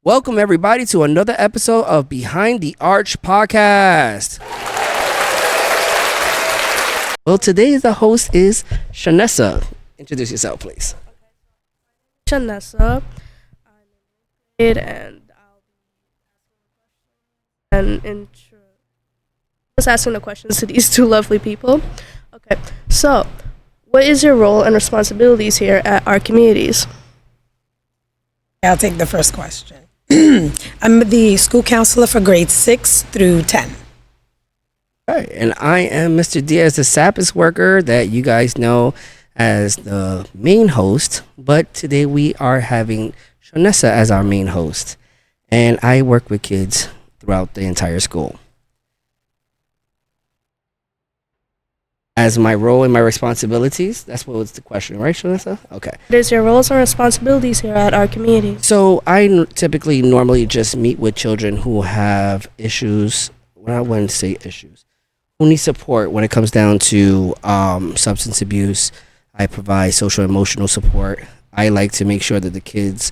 Welcome, everybody, to another episode of Behind the Arch podcast. Well, today the host is Shanessa. Introduce yourself, please. Shanessa. I'm in and just asking the questions to these two lovely people. Okay, so what is your role and responsibilities here at our communities? I'll take the first question. I'm the school counselor for grades 6 through 10. All right, and I am Mr. Diaz, the SAPIS worker that you guys know as the main host, but today we are having Shanessa as our main host, and I work with kids throughout the entire school. As my role and my responsibilities, that's what was the question, right, Shanessa? Okay. What is your roles and responsibilities here at our community? So I typically normally just meet with children who have issues. Well, I wouldn't say issues. Who need support when it comes down to substance abuse. I provide social emotional support. I like to make sure that the kids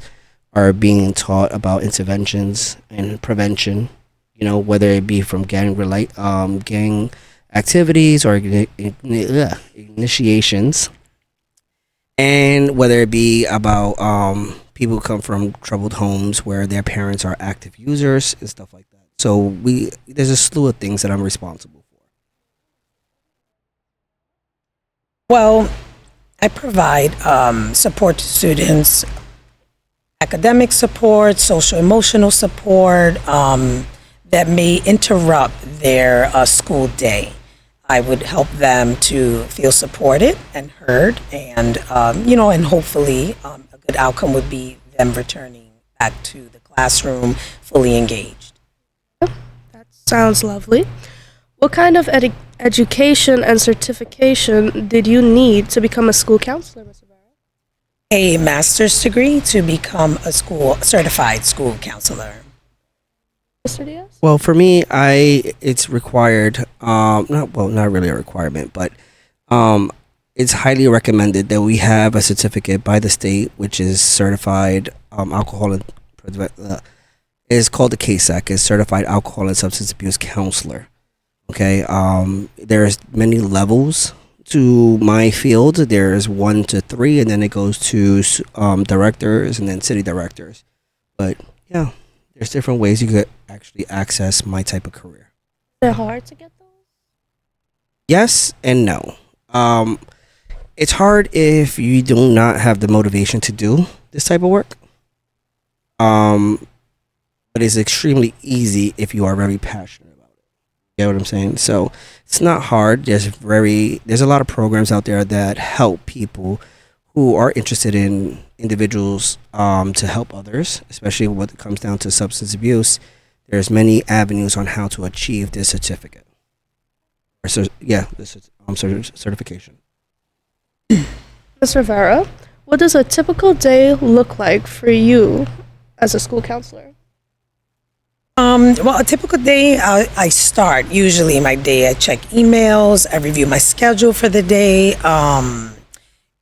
are being taught about interventions and prevention. You know, whether it be from gang activities or initiations, and whether it be about people who come from troubled homes where their parents are active users and stuff like that. So there's a slew of things that I'm responsible for. Well, I provide support to students, academic support, social emotional support that may interrupt their school day. I would help them to feel supported and heard, and and hopefully a good outcome would be them returning back to the classroom fully engaged. That sounds lovely. What kind of education and certification did you need to become a school counselor, Ms. Rivera? A master's degree to become a certified school counselor. Mr. Diaz? Well, for me, it's required. Not really a requirement, but it's highly recommended that we have a certificate by the state, which is certified alcohol and is called the KSAC, is certified alcohol and substance abuse counselor. Okay, there's many levels to my field. There's 1 to 3, and then it goes to directors and then city directors. But yeah, there's different ways you could actually access my type of career. Is it hard to get those? Yes and no. It's hard if you do not have the motivation to do this type of work. But it's extremely easy if you are very passionate about it. You know what I'm saying? So it's not hard. There's a lot of programs out there that help people who are interested in individuals to help others, especially when it comes down to substance abuse. There's many avenues on how to achieve this certificate. Certification. Ms. Rivera, what does a typical day look like for you as a school counselor? Well, a typical day, I start usually my day. I check emails, I review my schedule for the day,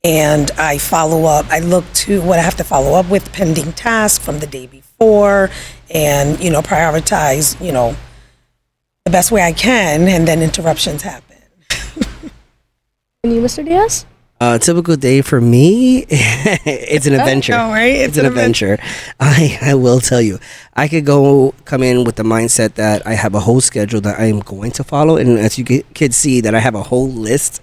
and I follow up. I look to what I have to follow up with, pending tasks from the day before, and prioritize the best way I can, and then interruptions happen. And you, Mr. Diaz? A typical day for me, it's an adventure. Oh, right? It's an adventure. I will tell you. I could come in with the mindset that I have a whole schedule that I am going to follow. And as you kids see that I have a whole list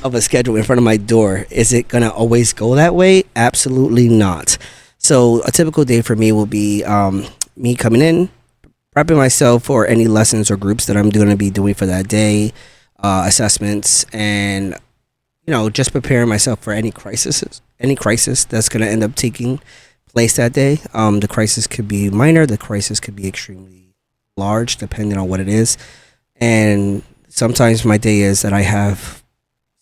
of a schedule in front of my door. Is it going to always go that way? Absolutely not. So a typical day for me will be me coming in, prepping myself for any lessons or groups that I'm going to be doing for that day, assessments, and just preparing myself for any crisis that's going to end up taking place that day. The crisis could be minor. The crisis could be extremely large, depending on what it is. And sometimes my day is that I have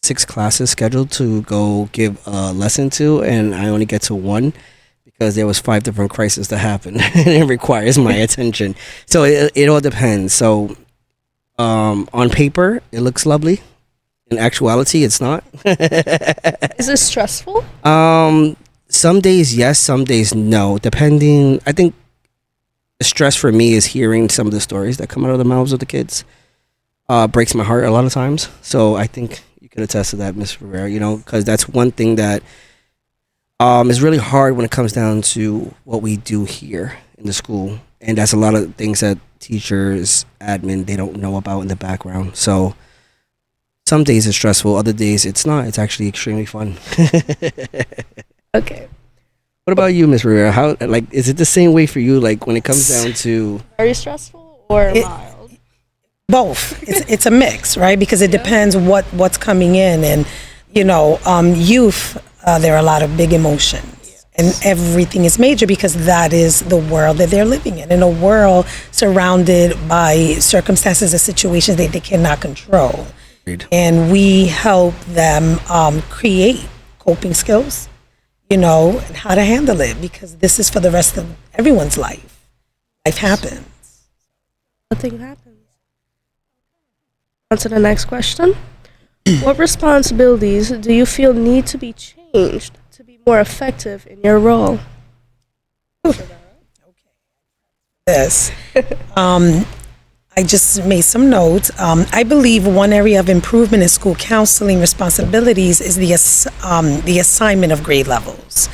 6 classes scheduled to go give a lesson to, and I only get to 1 because there was 5 different crises that happened, and it requires my attention. So it all depends. So on paper, it looks lovely. In actuality, it's not. Is it stressful? Some days yes, some days no. Depending, I think the stress for me is hearing some of the stories that come out of the mouths of the kids. Breaks my heart a lot of times. So I think you can attest to that, Miss Rivera. You know, because that's one thing that is really hard when it comes down to what we do here in the school, and that's a lot of things that teachers, admin, they don't know about in the background. So some days it's stressful, other days it's not. It's actually extremely fun. Okay. What about you, Miss Rivera? How, like, is it the same way for you? Like, when it comes down to Very stressful or mild? Both. It's a mix, right? Because it depends what's coming in, and youth. There are a lot of big emotions, and everything is major because that is the world that they're living in a world surrounded by circumstances and situations that they cannot control. Agreed. And we help them create coping skills, and how to handle it, because this is for the rest of everyone's life. Life happens. Nothing happens. On to the next question. What responsibilities do you feel need to be changed to be more effective in your role? This. I just made some notes. I believe one area of improvement in school counseling responsibilities is the assignment of grade levels.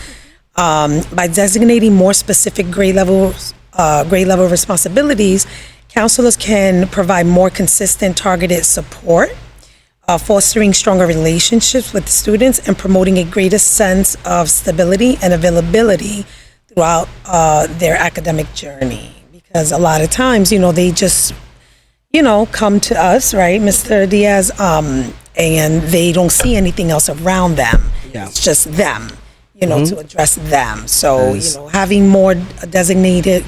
By designating more specific grade level responsibilities, counselors can provide more consistent, targeted support, fostering stronger relationships with students and promoting a greater sense of stability and availability throughout their academic journey. Because a lot of times, they just, come to us, right, Mr. Diaz, and they don't see anything else around them. Yeah. It's just them, to address them. So, having more designated,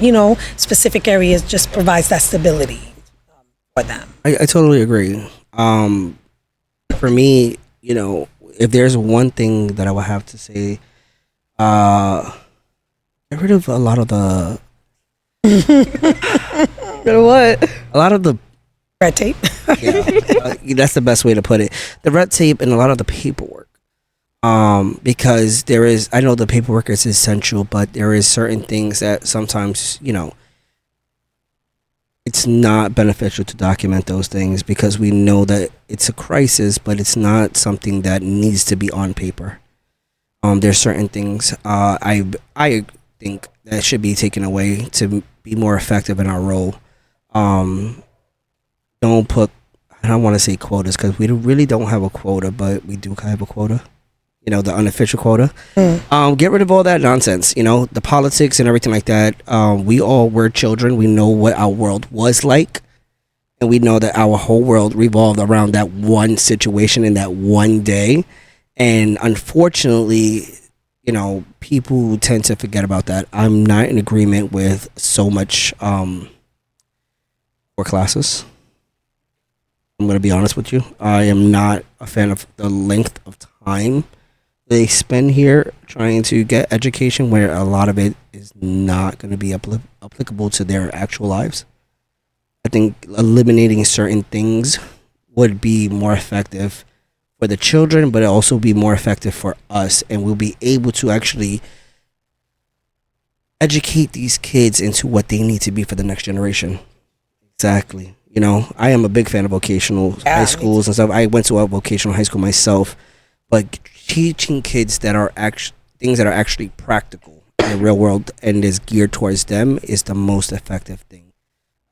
specific areas just provides that stability for them. I totally agree. For me, if there's one thing that I would have to say, get rid of a lot of the What? a lot of the Red tape. that's the best way to put it. The red tape and a lot of the paperwork. Because I know the paperwork is essential, but there is certain things that sometimes, it's not beneficial to document those things because we know that it's a crisis, but it's not something that needs to be on paper. There's certain things I think that should be taken away to be more effective in our role. I don't want to say quotas because we really don't have a quota, but we do have a quota. The unofficial quota. Get rid of all that nonsense, the politics and everything like that. We all were children. We know what our world was like. And we know that our whole world revolved around that one situation in that one day. And unfortunately, people tend to forget about that. I'm not in agreement with so much core classes. I'm going to be honest with you. I am not a fan of the length of time they spend here trying to get education, where a lot of it is not going to be applicable to their actual lives. I think eliminating certain things would be more effective for the children, but it also be more effective for us, and we'll be able to actually educate these kids into what they need to be for the next generation. Exactly. I am a big fan of vocational high schools and stuff. I went to a vocational high school myself, but teaching kids that are things that are actually practical in the real world and is geared towards them is the most effective thing.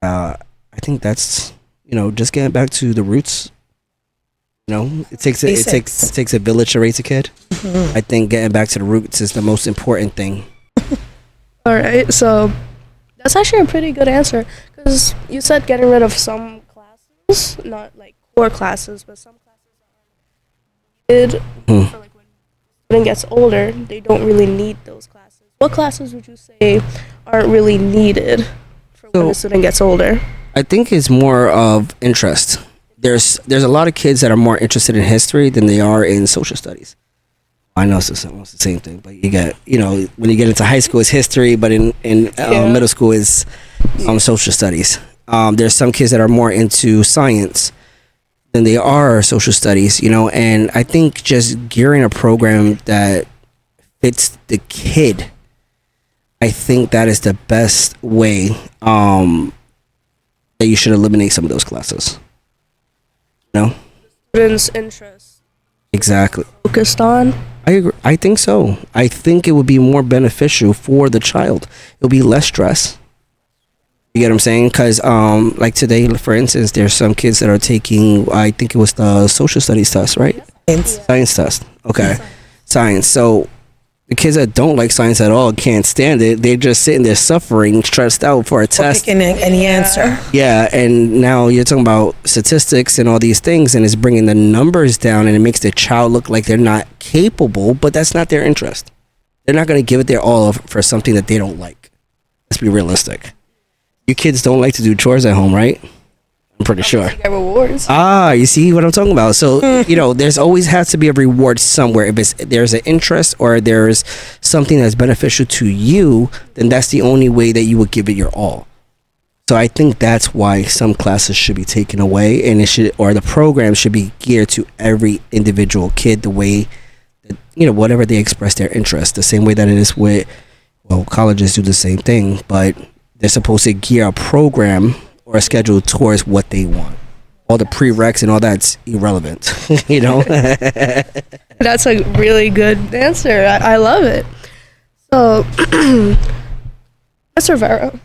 I think that's just getting back to the roots. It takes a village to raise a kid. Mm-hmm. I think getting back to the roots is the most important thing. All right, so that's actually a pretty good answer because you said getting rid of some classes, not like core classes, but some classes that are needed for like when the student gets older, they don't really need those classes. What classes would you say aren't really needed for when the student gets older? I think it's more of interest. There's a lot of kids that are more interested in history than they are in social studies. I know it's almost the same thing, but you get, when you get into high school, it's history, but in middle school is social studies. There's some kids that are more into science than they are social studies, and I think just gearing a program that fits the kid I think that is the best way that you should eliminate some of those classes. No, Students' interest exactly. focused on. I agree. I think so. I think it would be more beneficial for the child. It'll be less stress. You get what I'm saying? Because, like today, for instance, there's some kids that are taking, I think it was the social studies test, right? Science test. Okay. Science. So the kids that don't like science at all, can't stand it. They're just sitting there suffering, stressed out for a test. Picking any answer. Yeah, and now you're talking about statistics and all these things, and it's bringing the numbers down, and it makes the child look like they're not capable, but that's not their interest. They're not going to give it their all for something that they don't like. Let's be realistic. You kids don't like to do chores at home, right? I'm pretty sure. Get rewards. You see what I'm talking about? So, there's always has to be a reward somewhere. If there's an interest or there's something that's beneficial to you, then that's the only way that you would give it your all. So I think that's why some classes should be taken away, and the program should be geared to every individual kid the way that, whatever they express their interest, the same way that it is with, colleges do the same thing, but they're supposed to gear a program or a schedule towards what they want. All the prereqs and all that's irrelevant, That's a really good answer. I love it. So, Mr. Vera,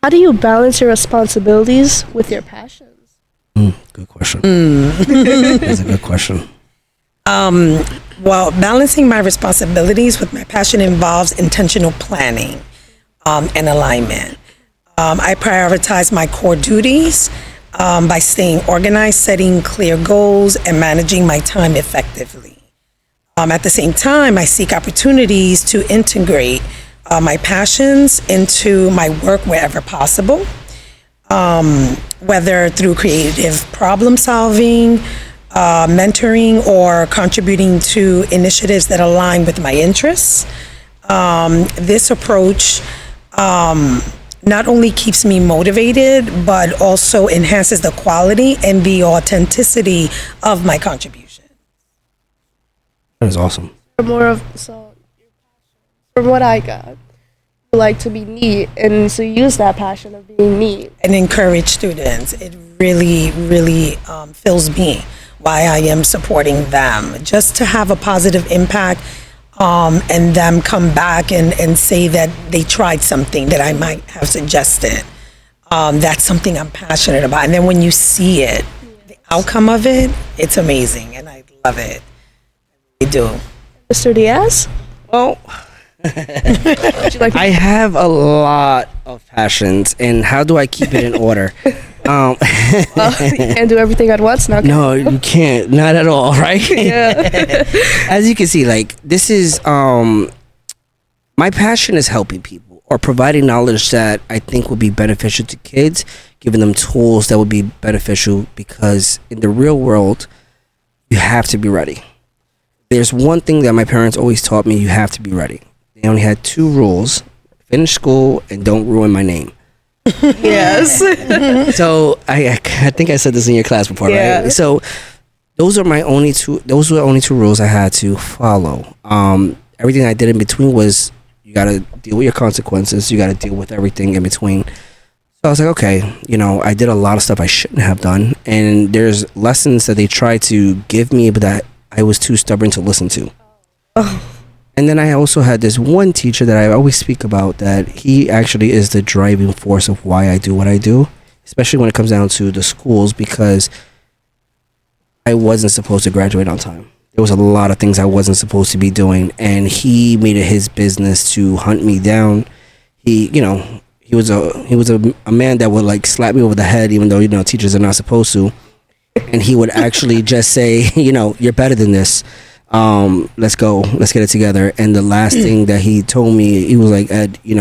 how do you balance your responsibilities with your passions? Good question. That's a good question. Well, balancing my responsibilities with my passion involves intentional planning and alignment. I prioritize my core duties by staying organized, setting clear goals, and managing my time effectively. At the same time, I seek opportunities to integrate my passions into my work wherever possible, whether through creative problem solving, mentoring, or contributing to initiatives that align with my interests. This approach not only keeps me motivated, but also enhances the quality and the authenticity of my contribution. That is awesome. From what I got, you like to be neat, and so you use that passion of being neat. And encourage students. It really, really fills me why I am supporting them. Just to have a positive impact and them come back and say that they tried something that I might have suggested. That's something I'm passionate about. And then when you see it, the outcome of it, it's amazing. And I love it. I do. Mr. Diaz? Well, I have a lot of passions, and how do I keep it in order? Well, you can't do everything at once now. No, you can't. Not at all, right? Yeah. As you can see, this is my passion is helping people or providing knowledge that I think would be beneficial to kids, giving them tools that would be beneficial, because in the real world, you have to be ready. There's one thing that my parents always taught me: you have to be ready. They only had 2 rules: finish school and don't ruin my name. Yes. So I think I said this in your class before, Yeah. right? So those were the only 2 rules I had to follow. Everything I did in between was, you got to deal with your consequences. You got to deal with everything in between. So I was like, okay, I did a lot of stuff I shouldn't have done, and there's lessons that they tried to give me, but that I was too stubborn to listen to. And then I also had this one teacher that I always speak about, that he actually is the driving force of why I do what I do, especially when it comes down to the schools, because I wasn't supposed to graduate on time. There was a lot of things I wasn't supposed to be doing, and he made it his business to hunt me down. He was a man that would slap me over the head, even though teachers are not supposed to. And he would actually just say, you're better than this. Let's go, let's get it together. And the last thing that he told me, he was like, Ed, you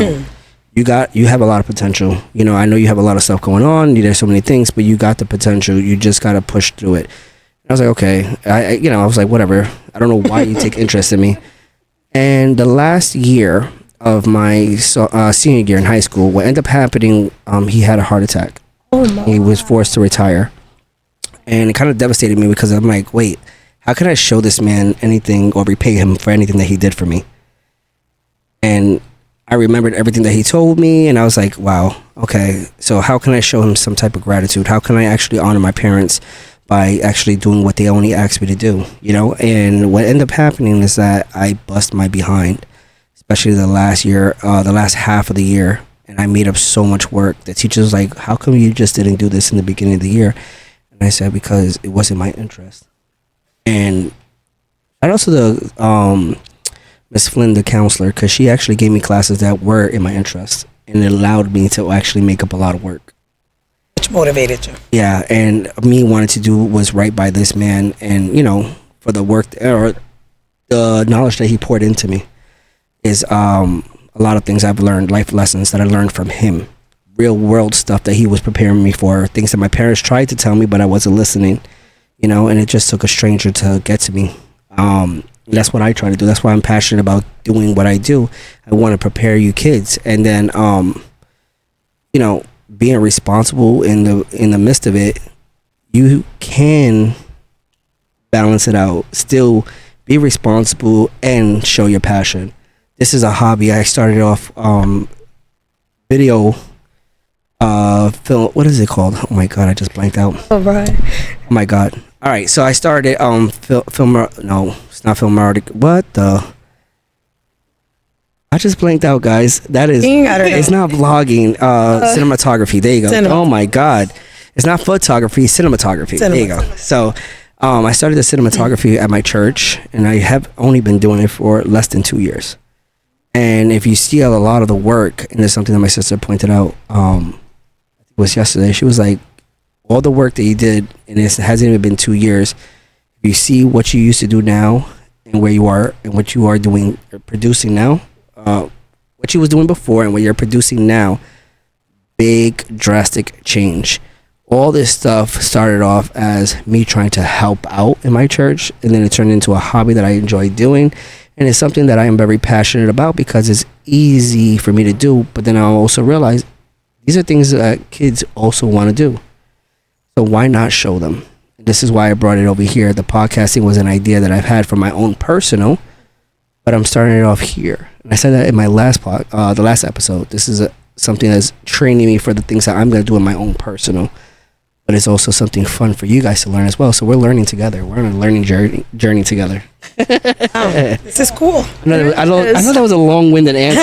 have a lot of potential. I know you have a lot of stuff going on. There's so many things, but you got the potential. You just got to push through it. And I was like, okay. I was like, whatever. I don't know why you take interest in me. And the last year of my senior year in high school, what ended up happening, he had a heart attack. Oh my. He was forced to retire. And it kind of devastated me, because I'm like, wait, how can I show this man anything or repay him for anything that he did for me? And I remembered everything that he told me, and I was like, wow, okay, so how can I show him some type of gratitude? How can I actually honor my parents by actually doing what they only asked me to do, you know? And what ended up happening is that I bust my behind, especially the last year, the last half of the year, and I made up so much work. The teacher was like, how come you just didn't do this in the beginning of the year? And I said, because it wasn't my interest. And shout out to the Miss Flynn, the counselor, because she actually gave me classes that were in my interest, and it allowed me to actually make up a lot of work. Which motivated you? Yeah, and me wanting to do was right by this man, and you know, for the work or the knowledge that he poured into me is a lot of things I've learned, life lessons that I learned from him, real world stuff that he was preparing me for, things that my parents tried to tell me but I wasn't listening, you know, and it just took a stranger to get to me. That's what I try to do. That's why I'm passionate about doing what I do. I want to prepare you kids, and then you know, being responsible in the midst of it, you can balance it out, still be responsible and show your passion. This is a hobby. I started off video film. What is it called? Oh my god, I just blanked out. All right. Oh my god. All right, so I started film. No, it's not film. What the? I just blanked out, guys. That is. I don't know. It's not vlogging. Cinematography. There you go. Oh my god. It's not photography. Cinematography. There you go. So, I started the cinematography at my church, and I have only been doing it for less than 2 years. And if you see a lot of the work, and there's something that my sister pointed out, it was yesterday. She was like, all the work that you did, and it hasn't even been 2 years. If you see what you used to do now, and where you are, and what you are doing, or producing now, what you was doing before, and what you're producing now, big drastic change. All this stuff started off as me trying to help out in my church, and then it turned into a hobby that I enjoy doing, and it's something that I am very passionate about because it's easy for me to do. But then I also realize these are things that kids also want to do, so why not show them? This is why I brought it over here. The podcasting was an idea that I've had for my own personal, but I'm starting it off here. And I said that in my last the last episode. This is something that's training me for the things that I'm going to do in my own personal, but it's also something fun for you guys to learn as well. So we're learning together. We're on a learning journey together. Oh, this is cool. I know that was a long-winded answer.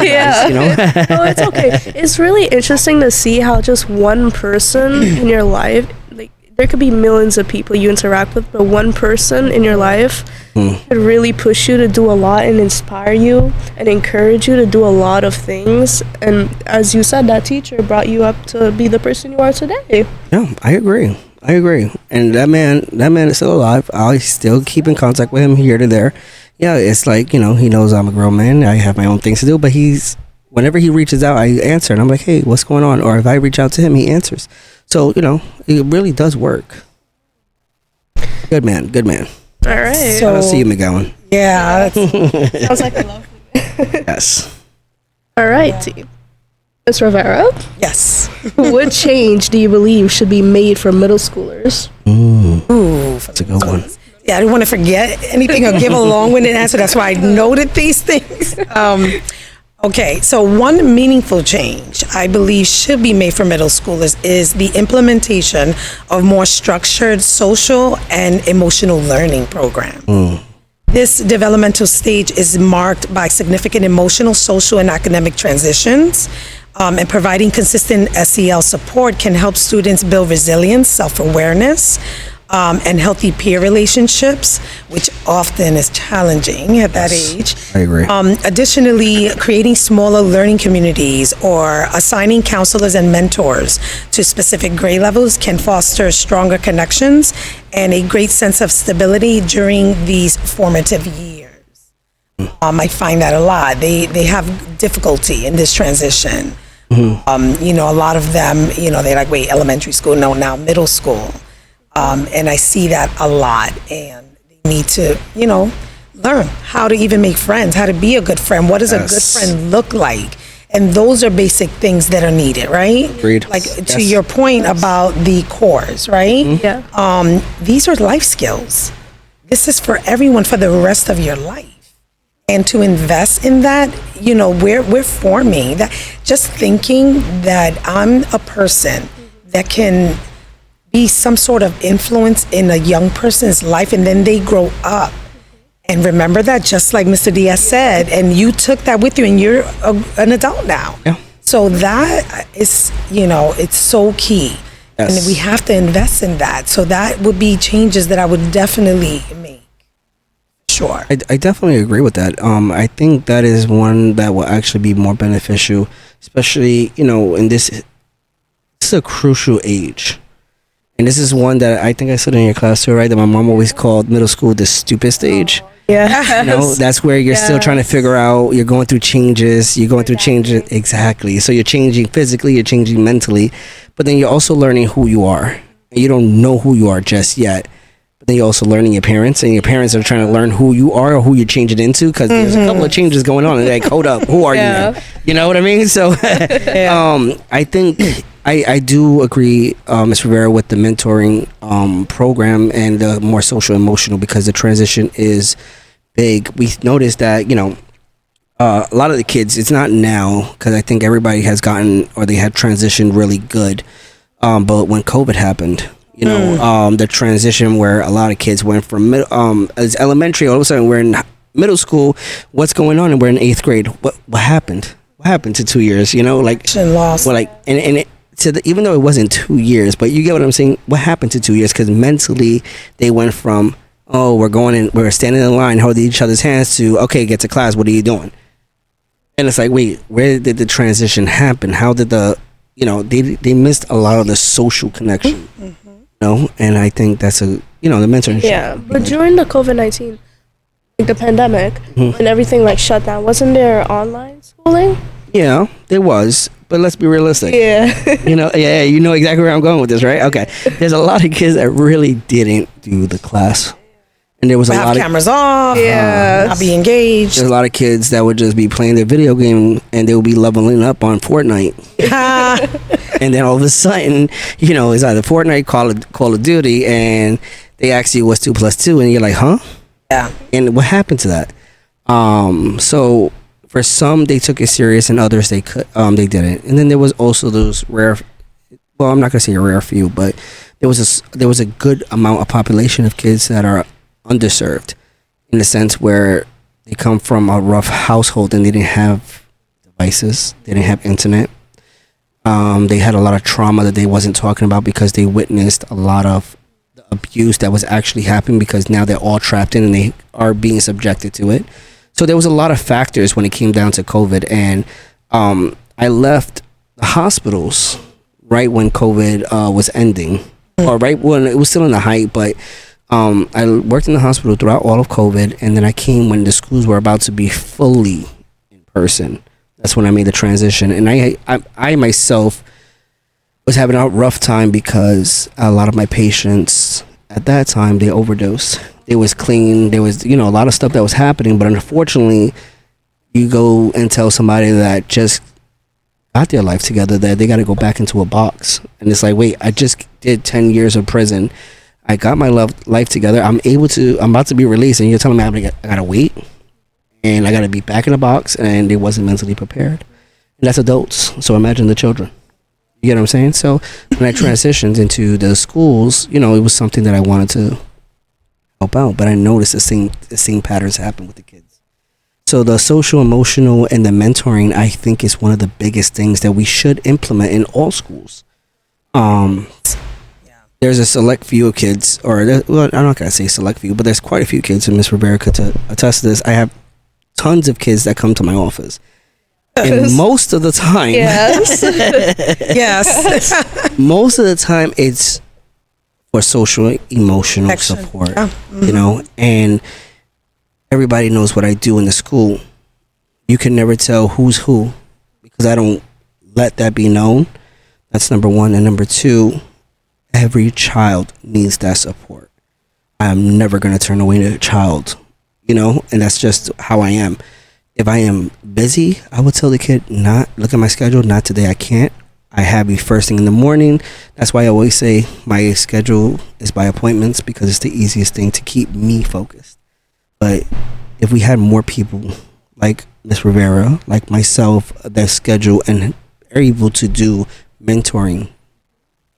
Yeah. You know? Oh, it's okay. It's really interesting to see how just one person in your life, like, there could be millions of people you interact with, but one person in your life could really push you to do a lot and inspire you and encourage you to do a lot of things. And as you said, that teacher brought you up to be the person you are today. Yeah, I agree. And that man is still alive. I still keep in contact with him here to there. Yeah, it's like, you know, he knows I'm a grown man. I have my own things to do, but whenever he reaches out, I answer, and I'm like, hey, what's going on? Or if I reach out to him, he answers. So, you know, it really does work. Good man. All right. So, I'll see you, McGowan. Yeah. Sounds like a love. Yes. All right. Ms. Rivera, Yes. what change do you believe should be made for middle schoolers? Ooh, That's a good one. yeah, I didn't want to forget anything or give a long-winded answer. That's why I noted these things. Okay, so one meaningful change I believe should be made for middle schoolers is the implementation of more structured social and emotional learning programs. This developmental stage is marked by significant emotional, social, and academic transitions, and providing consistent SEL support can help students build resilience, self-awareness, and healthy peer relationships, which often is challenging at that age. I agree. Additionally, creating smaller learning communities or assigning counselors and mentors to specific grade levels can foster stronger connections and a great sense of stability during these formative years. I find that a lot. They have difficulty in this transition. You know, a lot of them, you know, they're like, wait, elementary school, no, now middle school. And I see that a lot, and they need to, you know, learn how to even make friends, how to be a good friend. What does a good friend look like? And those are basic things that are needed, right? Agreed. Like to your point about the cores, right? Yeah. These are life skills. This is for everyone for the rest of your life. and to invest in that, we're forming that. Just thinking that I'm a person that can be some sort of influence in a young person's life, and then they grow up and remember that, just like Mr. Diaz said, and you took that with you, and you're an adult now. Yeah. So that is, it's so key. Yes. And we have to invest in that. So that would be changes that I would definitely make. Sure. I definitely agree with that. I think that is one that will actually be more beneficial, especially, in this is a crucial age. And this is one that I think I said in your class too, right? That my mom always called middle school the stupid stage. Yeah. That's where you're still trying to figure out, you're going through changes, Exactly. So you're changing physically, you're changing mentally, but then you're also learning who you are. And you don't know who you are just yet. But then you're also learning your parents, and your parents are trying to learn who you are or who you're changing into, because there's a couple of changes going on, and they're like, hold up, who are you now? You know what I mean? So I think I do agree, Ms. Rivera, with the mentoring program and the more social emotional, because the transition is big. We noticed that, a lot of the kids, it's not now, because I think everybody has gotten, or they had transitioned really good. But when COVID happened, the transition where a lot of kids went from as elementary, all of a sudden we're in middle school. What's going on? And we're in 8th grade. What happened? What happened to 2 years? Lost. Well, even though it wasn't 2 years, but you get what I'm saying. What happened to 2 years? Because mentally they went from, we're standing in line, holding each other's hands, to, okay, get to class. What are you doing? And it's like, wait, where did the transition happen? How did they missed a lot of the social connection. And I think that's the mentorship. Yeah, but during the COVID-19, like the pandemic, when everything shut down, wasn't there online schooling? Yeah, there was, but let's be realistic. Yeah. You know exactly where I'm going with this, right? Okay. There's a lot of kids that really didn't do the class. And there was a lot of cameras off. Yeah. I'll be engaged. There's a lot of kids that would just be playing their video game, and they would be leveling up on Fortnite. And then all of a sudden, it's either Fortnite, Call of Duty, and they ask you what's 2 plus 2, and you're like, huh? Yeah. And what happened to that? So for some, they took it serious, and others they didn't. And then there was also those rare. Well, I'm not gonna say a rare few, but there was a good amount of population of kids that are underserved, in the sense where they come from a rough household and they didn't have devices, they didn't have internet. They had a lot of trauma that they wasn't talking about, because they witnessed a lot of the abuse that was actually happening, because now they're all trapped in and they are being subjected to it. So there was a lot of factors when it came down to COVID, and I left the hospitals right when COVID was ending, or right when it was still in the height, but I worked in the hospital throughout all of COVID, and then I came when the schools were about to be fully in person. That's when I made the transition, and I myself was having a rough time, because a lot of my patients at that time, they overdosed. They was clean. There was a lot of stuff that was happening, but unfortunately, you go and tell somebody that just got their life together that they got to go back into a box, and it's like, wait, I just did 10 years of prison. I got my life together. I'm about to be released, and you're telling me I gotta wait, and I gotta be back in the box, and they wasn't mentally prepared. And that's adults. So imagine the children. You get what I'm saying? So when I transitioned into the schools, it was something that I wanted to help out, but I noticed the same patterns happen with the kids. So the social, emotional, and the mentoring, I think, is one of the biggest things that we should implement in all schools. There's a select few of kids, I'm not gonna say select few, but there's quite a few kids, and Ms. Rivera could attest to this. I have tons of kids that come to my office, and most of the time, Yes. Yes. most of the time, it's for social, emotional Action. support. Yeah. And everybody knows what I do in the school. You can never tell who's who, because I don't let that be known. That's number one. And number two, every child needs that support. I'm never going to turn away a child, and that's just how I am. If I am busy, I will tell the kid, not look at my schedule, not today, I can't. I have you first thing in the morning. That's why I always say my schedule is by appointments, because it's the easiest thing to keep me focused. But if we had more people like Miss Rivera, like myself, that schedule and are able to do mentoring,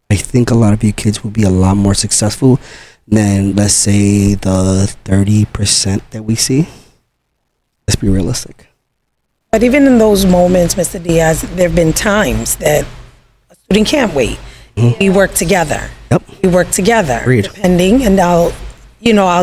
I think a lot of you kids would be a lot more successful than, let's say, the 30% that we see. Let's be realistic. But even in those moments, Mr. Diaz, there have been times that a student can't wait. We work together. Yep. We work together. Agreed. Depending, and I'll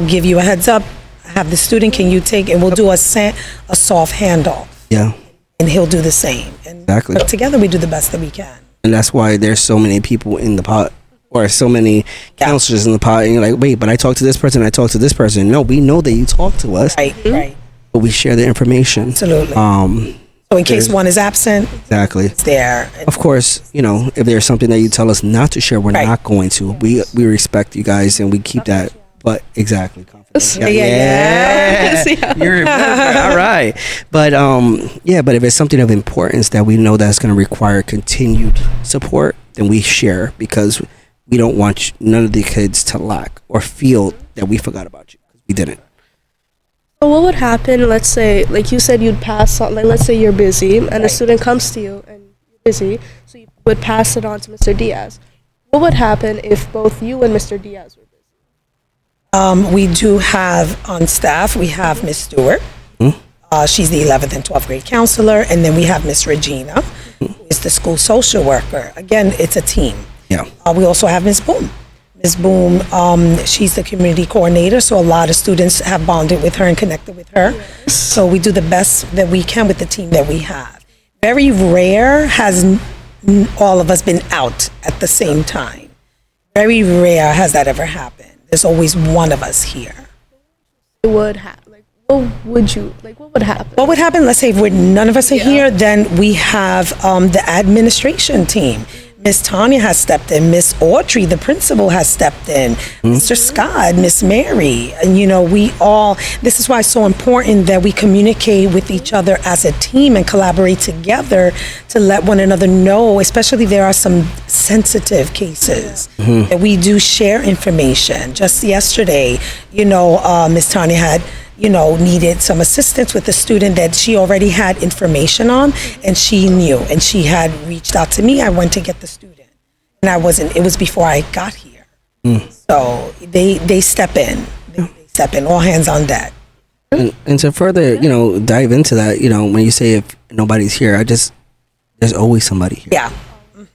give you a heads up. Have the student, can you take, and we'll do a soft handoff, Yeah, and he'll do the same. And Exactly. work together, we do the best that we can. and that's why there's so many people in the pot, or so many counselors in the pot, and you're like, wait, but I talked to this person, I talked to this person. No, we know that you talk to us, Right, right. but we share the information. Absolutely. So in case one is absent, exactly. it's there. Of course, if there's something that you tell us not to share, we're Right. not going to. We respect you guys, and we keep that. But exactly, Yeah. Yeah. You're all right. But but if it's something of importance that we know that's going to require continued support, then we share, because we don't want none of the kids to lack or feel that we forgot about you, because we didn't. So what would happen, let's say, like you said, you'd pass on, like let's say you're busy and a student comes to you and you're busy, so you would pass it on to Mr. Diaz. What would happen if both you and Mr. Diaz were busy? We do have on staff, we have Miss Stewart. She's the 11th and 12th grade counselor. And then we have Miss Regina, who is the school social worker. Again, it's a team. Yeah. We also have Miss Boom. Miss Boom, she's the community coordinator, so a lot of students have bonded with her and connected with her. Yes. So we do the best that we can with the team that we have. Very rare has all of us been out at the same time. Very rare has that ever happened. There's always one of us here. It would happen. Like, what would happen? What would happen? Let's say if none of us are here, then we have the administration team. Miss Tanya has stepped in. Miss Audrey, the principal, has stepped in. Mr. Scott, Miss Mary. And, this is why it's so important that we communicate with each other as a team and collaborate together to let one another know, especially there are some sensitive cases that we do share information. Just yesterday, Miss Tanya had needed some assistance with a student that she already had information on, and she knew, and she had reached out to me. I went to get the student, and it was before I got here. So they step in. They step in, all hands on deck. And to further, dive into that, when you say if nobody's here, there's always somebody here. Yeah.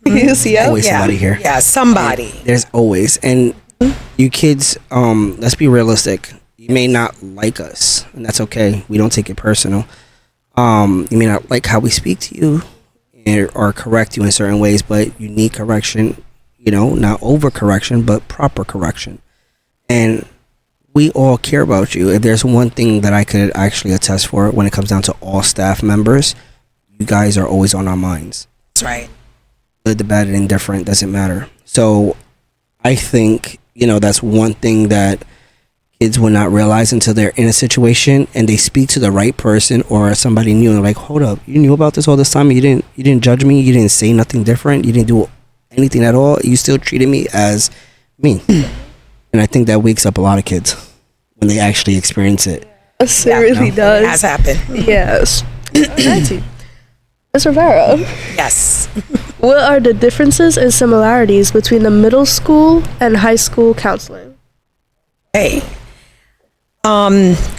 You see, Always somebody here. Yeah, somebody. There's always. And you kids, let's be realistic. You may not like us, and that's okay. We don't take it personal. You may not like how we speak to you or correct you in certain ways, but you need correction, not over correction, but proper correction. And we all care about you. If there's one thing that I could actually attest for when it comes down to all staff members, you guys are always on our minds. That's right. Good, the bad, and indifferent, doesn't matter. So I think, that's one thing that kids will not realize until they're in a situation and they speak to the right person or somebody new, and they're like, hold up, you knew about this all this time, and you didn't judge me, you didn't say nothing different, you didn't do anything at all, you still treated me as me. And I think that wakes up a lot of kids when they actually experience it. Yes, it really does. It has happened. Yes. Alrighty. Ms. Rivera, Yes. what are the differences and similarities between the middle school and high school counseling? Hey. All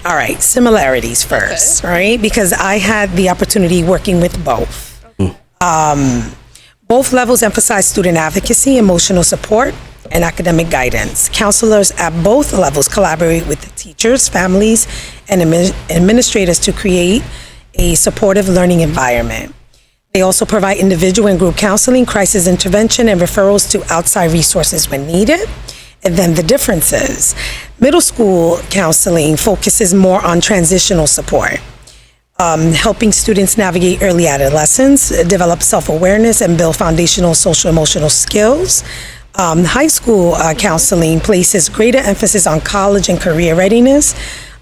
right, similarities first, right? Because I had the opportunity working with both. Both levels emphasize student advocacy, emotional support, and academic guidance. Counselors at both levels collaborate with teachers, families, and administrators to create a supportive learning environment. They also provide individual and group counseling, crisis intervention, and referrals to outside resources when needed. And then the differences. Middle school counseling focuses more on transitional support, helping students navigate early adolescence, develop self-awareness, and build foundational social-emotional skills. High school counseling places greater emphasis on college and career readiness,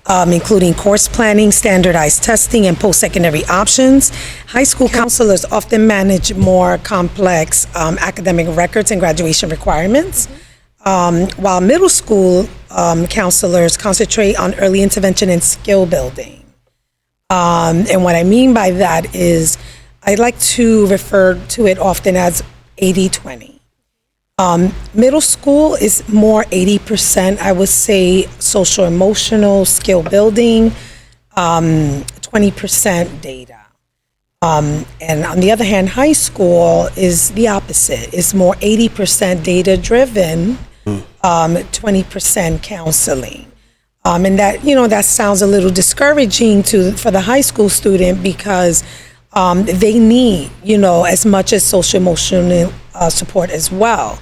including course planning, standardized testing, and post-secondary options. High school counselors often manage more complex academic records and graduation requirements. While middle school counselors concentrate on early intervention and skill building. And what I mean by that is I like to refer to it often as 80-20. Middle school is more 80%, I would say, social emotional skill building, 20% data. And on the other hand, high school is the opposite. It's more 80% data driven, 20% counseling. And that, that sounds a little discouraging for the high school student because they need, as much as social emotional support as well.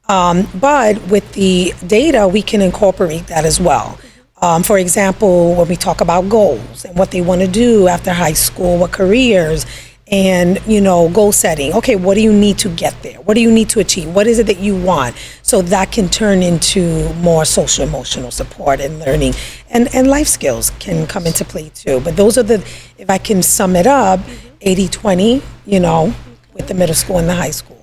But with the data, we can incorporate that as well. For example, when we talk about goals and what they want to do after high school, what careers, and goal setting. Okay, what do you need to get there? What do you need to achieve? What is it that you want? So that can turn into more social emotional support and learning, and life skills can come into play too. But those are if I can sum it up, 80-20, with the middle school and the high school.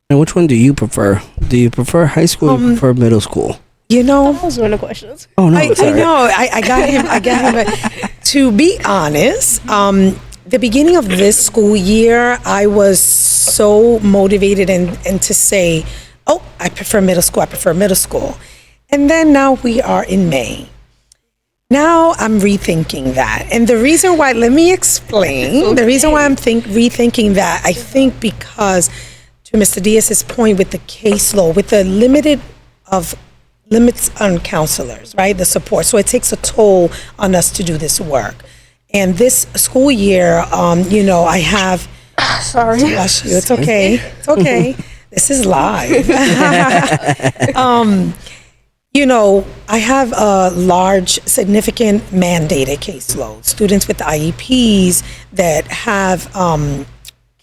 And which one do you prefer? Do you prefer high school or you prefer middle school? That was one of the questions. Oh no, I know. I got him. But to be honest, the beginning of this school year, I was so motivated and to say, oh, I prefer middle school. I prefer middle school. And then now we are in May. Now I'm rethinking that. And the reason why, let me explain. Okay. The reason why I'm rethinking that, I think because to Mr. Diaz's point with the caseload, with the limits on counselors, right? The support. So it takes a toll on us to do this work. And this school year, I have. Sorry. Bless you. It's okay. It's okay. This is live. I have a large, significant mandated caseload. Students with IEPs that have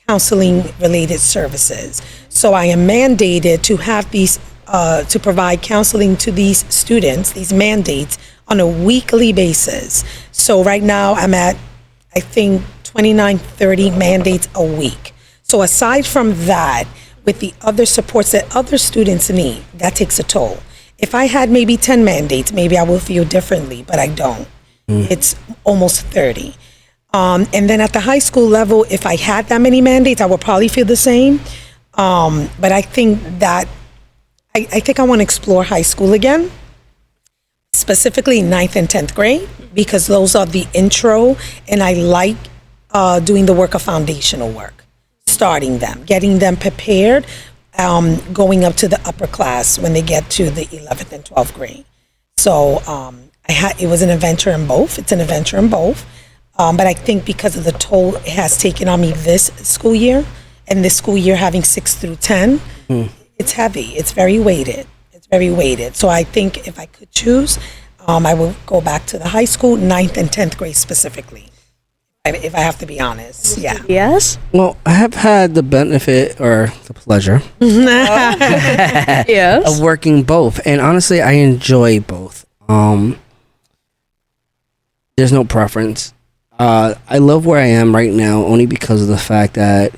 counseling-related services. So I am mandated to have these. To provide counseling to these students, these mandates, on a weekly basis. So right now I'm at, I think, 29, 30 mandates a week. So aside from that, with the other supports that other students need, that takes a toll. If I had maybe 10 mandates, maybe I would feel differently, but I don't. It's almost 30. And then at the high school level, if I had that many mandates, I would probably feel the same. But I think that I think I want to explore high school again, specifically 9th and 10th grade, because those are the intro, and I like doing the work of foundational work, starting them, getting them prepared, going up to the upper class when they get to the 11th and 12th grade. So it was an adventure in both. It's an adventure in both. But I think because of the toll it has taken on me this school year, and this school year having 6 through 10, it's heavy. It's very weighted. So I think if I could choose, I would go back to the high school, 9th and 10th grade specifically, if I have to be honest. Yeah. Yes? Well, I have had the benefit or the pleasure Yes. of working both. And honestly, I enjoy both. There's no preference. I love where I am right now only because of the fact that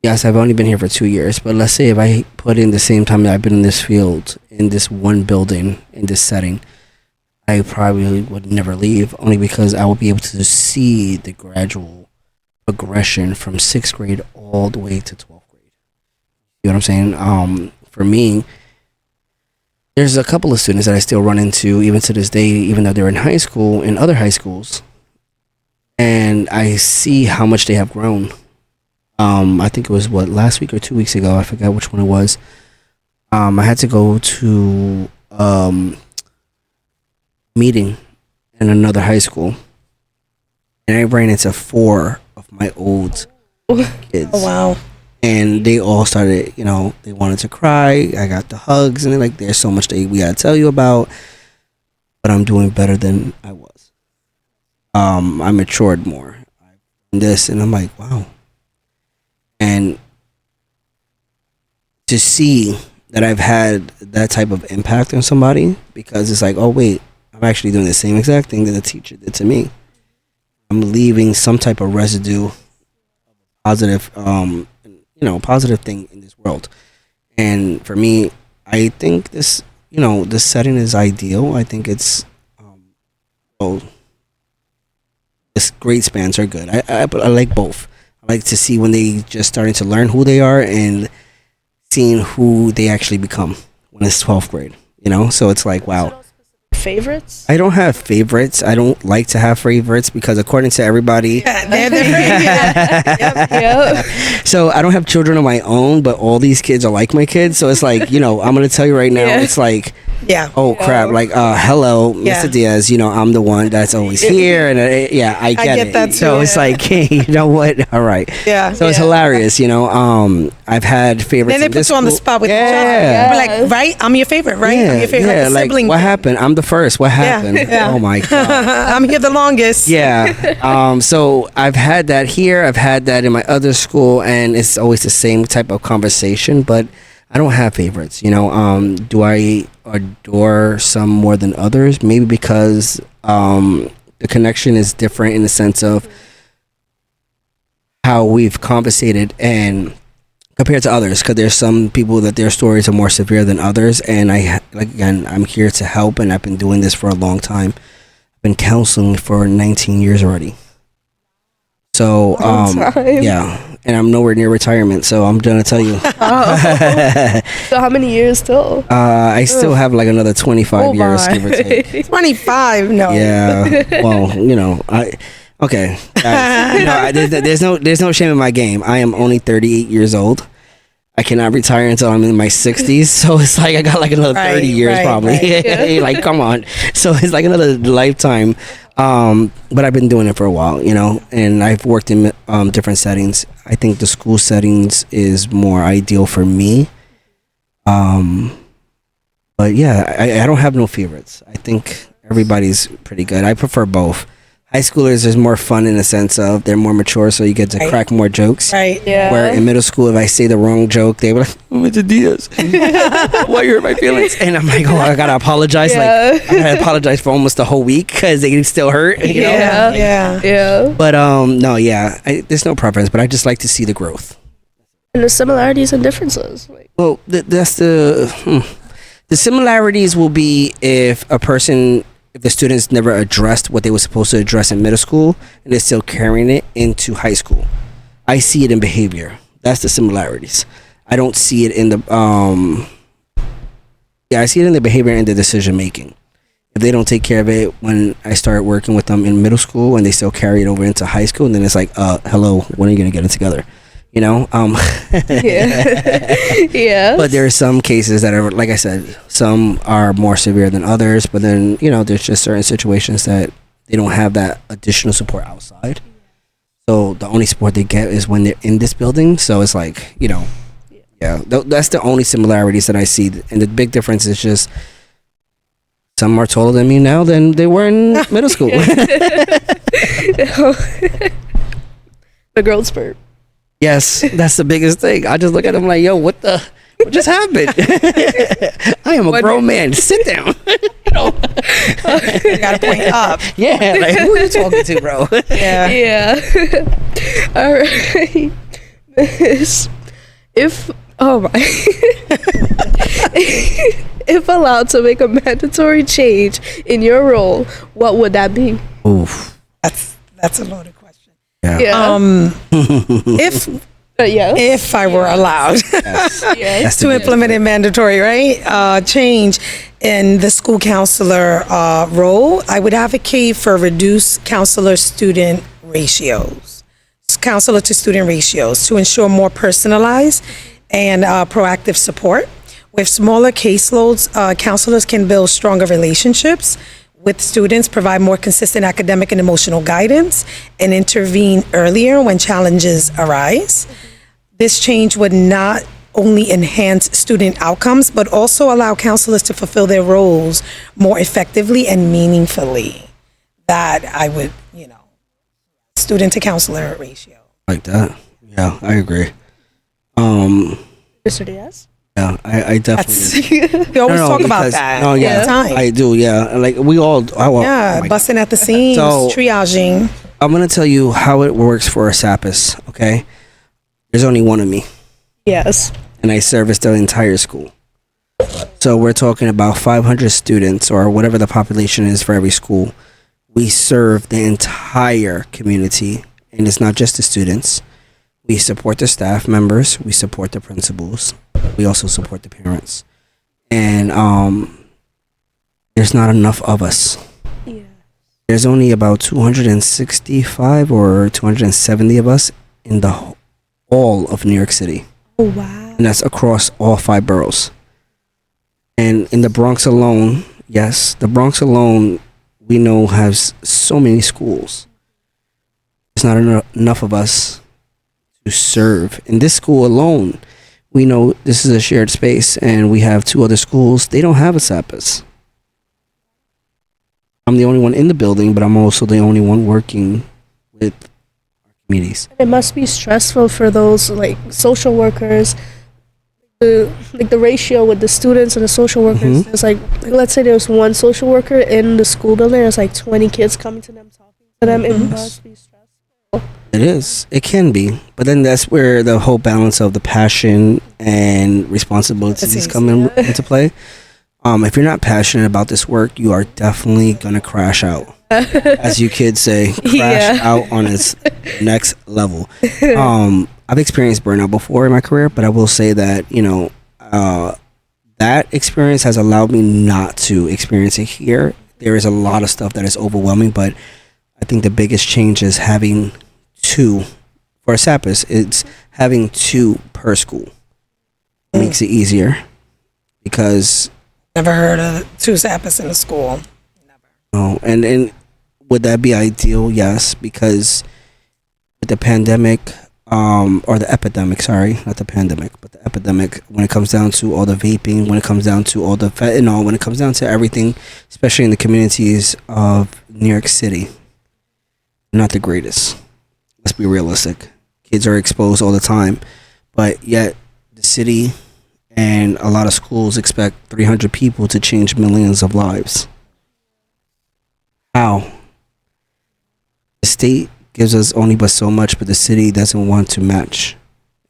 yes, I've only been here for 2 years, but let's say if I put in the same time that I've been in this field, in this one building, in this setting, I probably would never leave, only because I will be able to see the gradual progression from 6th grade all the way to 12th grade. You know what I'm saying? For me, there's a couple of students that I still run into, even to this day, even though they're in high school, in other high schools, and I see how much they have grown. I think it was last week or 2 weeks ago. I forgot which one it was. I had to go to meeting in another high school, and I ran into 4 of my old kids. Oh wow! And they all started, they wanted to cry. I got the hugs, and they're like, "There's so much we gotta tell you about," but I'm doing better than I was. I matured more. This, and I'm like, wow. And to see that I've had that type of impact on somebody, because it's like, oh wait, I'm actually doing the same exact thing that the teacher did to me. I'm leaving some type of residue, positive, positive thing in this world. And for me, I think this, the setting is ideal. I think it's well, this grade spans are good. I like both. I like to see when they just starting to learn who they are and seeing who they actually become when it's 12th grade. So it's like, wow. Favorites? I don't have favorites. I don't like to have favorites because according to everybody, They're different. Yep. so I don't have children of my own, but all these kids are like my kids. So it's like, I'm going to tell you right now, Yeah. it's like, Yeah. oh crap, like hello, Yeah. Mr. Diaz, I'm the one that's always here, and I get it. that too, So it's yeah. like, hey, you know what? All right. Yeah. So it's Yeah. hilarious, I've had favorites. Then they in put this you on the school. spot with each Yeah. other. We're like, right? I'm your favorite, right? I'm your favorite. Yeah, like a like sibling. what happened? I'm the first. What happened? yeah. Oh my god. I'm here the longest. Yeah. So I've had that here. I've had that in my other school, and it's always the same type of conversation. But I don't have favorites. Do I adore some more than others? Maybe because the connection is different in the sense of how we've conversated and compared to others. Because there's some people that their stories are more severe than others, and I'm here to help, and I've been doing this for a long time. Been counseling for 19 years already. So time. yeah, and I'm nowhere near retirement, so I'm gonna tell you. So how many years till? I still have like another 25 years, give or take. 25. No. Yeah. Well, okay. Guys, there's no shame in my game. I am only 38 years old. I cannot retire until I'm in my 60s, so it's like I got like another 30 years probably. Yeah. Like, come on. So it's like another lifetime. But I've been doing it for a while, and I've worked in different settings. I think the school settings is more ideal for me. But yeah, I don't have no favorites. I think everybody's pretty good. I prefer both. High schoolers is more fun in the sense of they're more mature, so you get to crack more jokes. Right. Yeah. Where in middle school, if I say the wrong joke, they were like, "Oh, Mr. Diaz, why you hurt my feelings?" And I'm like, "Oh, I gotta apologize." Yeah. Like I gotta apologize for almost the whole week because they still hurt. You know? Yeah. Yeah. Yeah. But no, yeah, there's no preference, but I just like to see the growth. And the similarities and differences. Like, Well, that's the similarities will be if the students never addressed what they were supposed to address in middle school and they're still carrying it into high school. I see it in behavior. That's the similarities. I don't see it in the I see it in the behavior and the decision making. If they don't take care of it when I start working with them in middle school and they still carry it over into high school, and then it's like, hello, when are you gonna get it together? yeah. Yeah. But there are some cases that are, like I said, some are more severe than others. But then, there's just certain situations that they don't have that additional support outside. So the only support they get is when they're in this building. So it's like, that's the only similarities that I see. And the big difference is just some are taller than me now than they were in middle school. The growth spurt. Yes, that's the biggest thing. I just look at them like, yo, what just happened? I am a grown man. Sit down. You gotta point up. Yeah, like, who are you talking to, bro? Yeah. Yeah. All right. Miss, if if allowed to make a mandatory change in your role, what would that be? Oof. That's a loaded question. Yeah. If I were allowed Yes. to implement a mandatory change in the school counselor role, I would advocate for reduced counselor-student ratios, counselor to student ratios, to ensure more personalized and proactive support. With smaller caseloads, counselors can build stronger relationships with students, provide more consistent academic and emotional guidance, and intervene earlier when challenges arise. This change would not only enhance student outcomes, but also allow counselors to fulfill their roles more effectively and meaningfully. That I would, student to counselor ratio. Like that. Yeah, I agree. Mr. Diaz? Yeah, I definitely. We always talk about because- that. No, yeah, all the time. I do. Yeah, like we all. Oh my Busting at the seams, So- triaging. I'm gonna tell you how it works for a SAPIS. Okay, there's only one of me, Yes. and I service the entire school. So we're talking about 500 students or whatever the population is for every school. We serve the entire community, and it's not just the students. We support the staff members, we support the principals, we also support the parents. And there's not enough of us. Yeah. There's only about 265 or 270 of us in the all of New York City. Oh, wow. And that's across all 5 boroughs. And in the Bronx alone, yes, the Bronx alone, we know has so many schools. There's not enough of us to serve. In this school alone, we know this is a shared space, and we have 2 other schools. They don't have a SAPIS. I'm the only one in the building, but I'm also the only one working with our communities. It must be stressful for those like social workers. The ratio with the students and the social workers. It's like let's say there's one social worker in the school building. There's like 20 kids coming to them, talking to them. It must be stressful. It is. It can be. But then that's where the whole balance of the passion and responsibilities come into play. If you're not passionate about this work, you are definitely going to crash out. As you kids say, crash out on its next level. I've experienced burnout before in my career, but I will say that, that experience has allowed me not to experience it here. There is a lot of stuff that is overwhelming, but I think the biggest change is having 2 for a SAPIS. It's having 2 per school. It makes it easier because Never heard of 2 SAPIS in a school. Never. oh, and would that be ideal? Yes, because with the pandemic, or the epidemic, sorry, not the pandemic, but the epidemic, when it comes down to all the vaping, when it comes down to all the fentanyl, when it comes down to everything, especially in the communities of New York City, not the greatest. Let's be realistic. Kids are exposed all the time, but yet the city and a lot of schools expect 300 people to change millions of lives. How? The state gives us only but so much, but the city doesn't want to match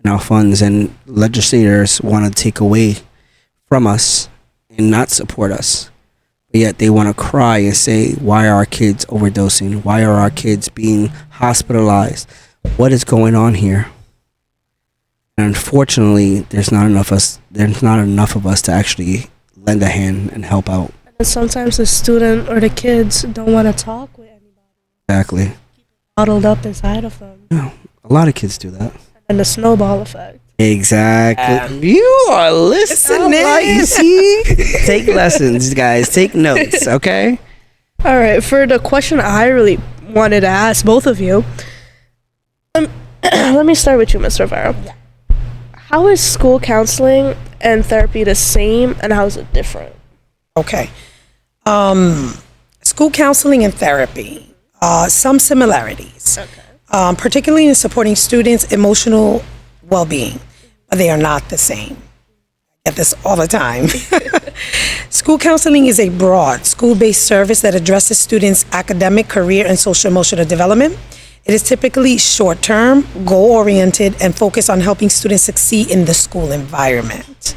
in our funds, and legislators want to take away from us and not support us. But yet they want to cry and say, why are our kids overdosing? Why are our kids being hospitalized? What is going on here? And unfortunately, there's not enough of us to actually lend a hand and help out. And sometimes the student or the kids don't want to talk with anybody. Exactly. Bottled up inside of them. Yeah, a lot of kids do that. And the snowball effect. Exactly. You are listening. You see? Take lessons, guys. Take notes, okay? All right. For the question I really wanted to ask both of you, let me start with you, Ms. Rivera. Yeah. How is school counseling and therapy the same, and how is it different? Okay. School counseling and therapy, some similarities, particularly in supporting students' emotional well-being, but they are not the same. I get this all the time. School counseling is a broad, school-based service that addresses students' academic, career, and social-emotional development. It is typically short-term, goal-oriented, and focused on helping students succeed in the school environment.